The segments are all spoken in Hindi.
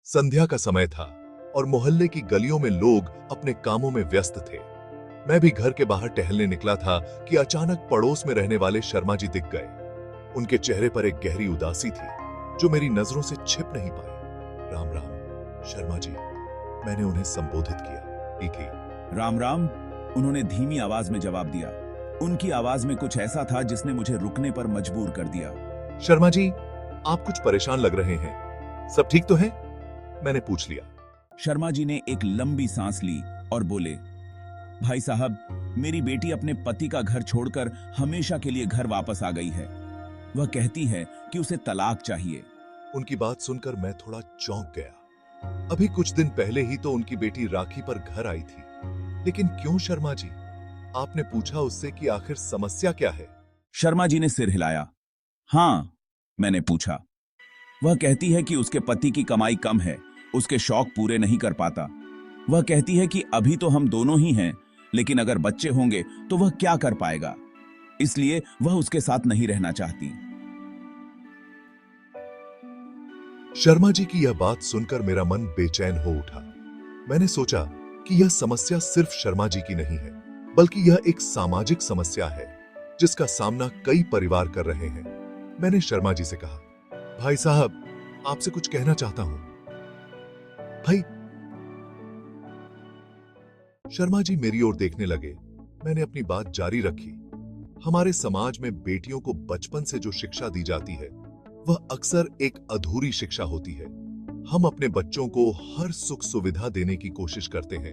संध्या का समय था और मोहल्ले की गलियों में लोग अपने कामों में व्यस्त थे। मैं भी घर के बाहर टहलने निकला था कि अचानक पड़ोस में रहने वाले शर्मा जी दिख गए। उनके चेहरे पर एक गहरी उदासी थी जो मेरी नजरों से छिप नहीं पाई। राम राम शर्मा जी, मैंने उन्हें संबोधित किया। ठीक ही। राम राम, उन्होंने धीमी आवाज में जवाब दिया। उनकी आवाज में कुछ ऐसा था जिसने मुझे रुकने पर मजबूर कर दिया। शर्मा जी, आप कुछ परेशान लग रहे हैं, सब ठीक तो है? मैंने पूछ लिया। शर्मा जी ने एक लंबी सांस ली और बोले, भाई साहब, मेरी बेटी अपने पति का घर छोड़कर हमेशा के लिए घर वापस आ गई है। वह कहती है कि उसे तलाक चाहिए। उनकी बात सुनकर मैं थोड़ा चौंक गया। अभी कुछ दिन पहले ही तो उनकी बेटी राखी पर घर आई थी, लेकिन क्यों शर्मा जी? आपने पूछा उससे कि आखिर समस्या क्या है? शर्मा जी ने सिर हिलाया। हाँ, मैंने पूछा। वह कहती है कि उसके पति की कमाई कम है, उसके शौक पूरे नहीं कर पाता। वह कहती है कि अभी तो हम दोनों ही हैं, लेकिन अगर बच्चे होंगे तो वह क्या कर पाएगा, इसलिए वह उसके साथ नहीं रहना चाहती। शर्मा जी की यह बात सुनकर मेरा मन बेचैन हो उठा। मैंने सोचा कि यह समस्या सिर्फ शर्मा जी की नहीं है, बल्कि यह एक सामाजिक समस्या है जिसका सामना कई परिवार कर रहे हैं। मैंने शर्मा जी से कहा, भाई साहब, आपसे कुछ कहना चाहता हूं। भाई। शर्मा जी मेरी ओर देखने लगे। मैंने अपनी बात जारी रखी। हमारे समाज में बेटियों को बचपन से जो शिक्षा दी जाती है वह अक्सर एक अधूरी शिक्षा होती है। हम अपने बच्चों को हर सुख सुविधा देने की कोशिश करते हैं,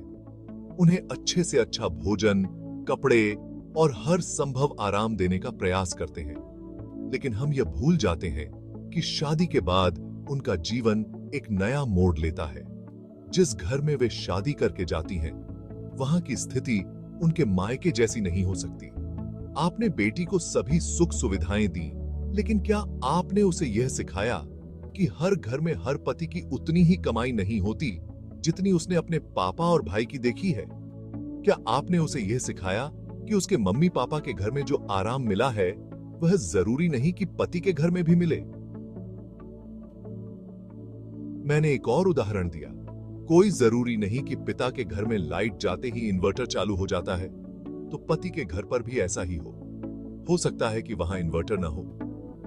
उन्हें अच्छे से अच्छा भोजन, कपड़े और हर संभव आराम देने का प्रयास करते हैं, लेकिन हम यह भूल जाते हैं कि शादी के बाद उनका जीवन एक नया मोड़ लेता है। जिस घर में वे शादी करके जाती हैं, वहां की स्थिति उनके मायके जैसी नहीं हो सकती। आपने बेटी को सभी सुख सुविधाएं दी, लेकिन क्या आपने उसे यह सिखाया कि हर घर में हर पति की उतनी ही कमाई नहीं होती जितनी उसने अपने पापा और भाई की देखी है? क्या आपने उसे यह सिखाया कि उसके मम्मी पापा के घर में जो आराम मिला है वह जरूरी नहीं कि पति के घर में भी मिले? मैंने एक और उदाहरण दिया। कोई जरूरी नहीं कि पिता के घर में लाइट जाते ही इन्वर्टर चालू हो जाता है, तो पति के घर पर भी ऐसा ही हो सकता है कि वहां इन्वर्टर ना हो।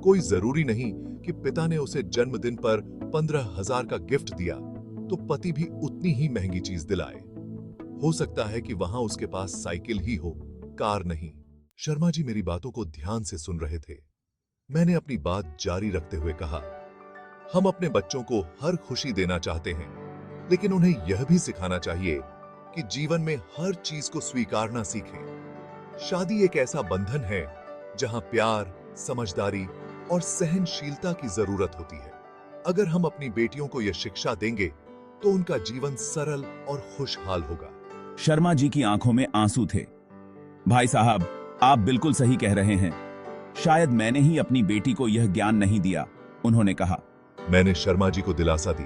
कोई जरूरी नहीं कि पिता ने उसे जन्मदिन पर 15,000 का गिफ्ट दिया तो पति भी उतनी ही महंगी चीज दिलाए। हो सकता है कि वहां उसके पास साइकिल ही हो, कार नहीं। शर्मा जी मेरी बातों को ध्यान से सुन रहे थे। मैंने अपनी बात जारी रखते हुए कहा, हम अपने बच्चों को हर खुशी देना चाहते हैं, लेकिन उन्हें यह भी सिखाना चाहिए कि जीवन में हर चीज को स्वीकारना सीखें। शादी एक ऐसा बंधन है जहां प्यार, समझदारी और सहनशीलता की जरूरत होती है। अगर हम अपनी बेटियों को यह शिक्षा देंगे तो उनका जीवन सरल और खुशहाल होगा। शर्मा जी की आंखों में आंसू थे। भाई साहब, आप बिल्कुल सही कह रहे हैं। शायद मैंने ही अपनी बेटी को यह ज्ञान नहीं दिया, उन्होंने कहा। मैंने शर्मा जी को दिलासा दी,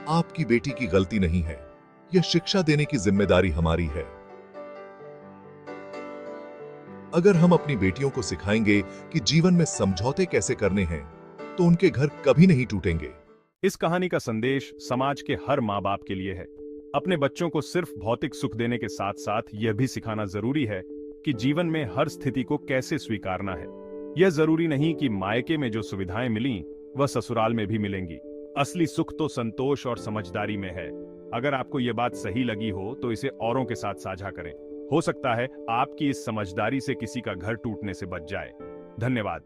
आपकी बेटी की गलती नहीं है, यह शिक्षा देने की जिम्मेदारी हमारी है। अगर हम अपनी बेटियों को सिखाएंगे कि जीवन में समझौते कैसे करने हैं, तो उनके घर कभी नहीं टूटेंगे। इस कहानी का संदेश समाज के हर माँ बाप के लिए है। अपने बच्चों को सिर्फ भौतिक सुख देने के साथ साथ यह भी सिखाना जरूरी है कि जीवन में हर स्थिति को कैसे स्वीकारना है। यह जरूरी नहीं कि मायके में जो सुविधाएं मिली वह ससुराल में भी मिलेंगी। असली सुख तो संतोष और समझदारी में है। अगर आपको यह बात सही लगी हो तो इसे औरों के साथ साझा करें। हो सकता है आपकी इस समझदारी से किसी का घर टूटने से बच जाए। धन्यवाद।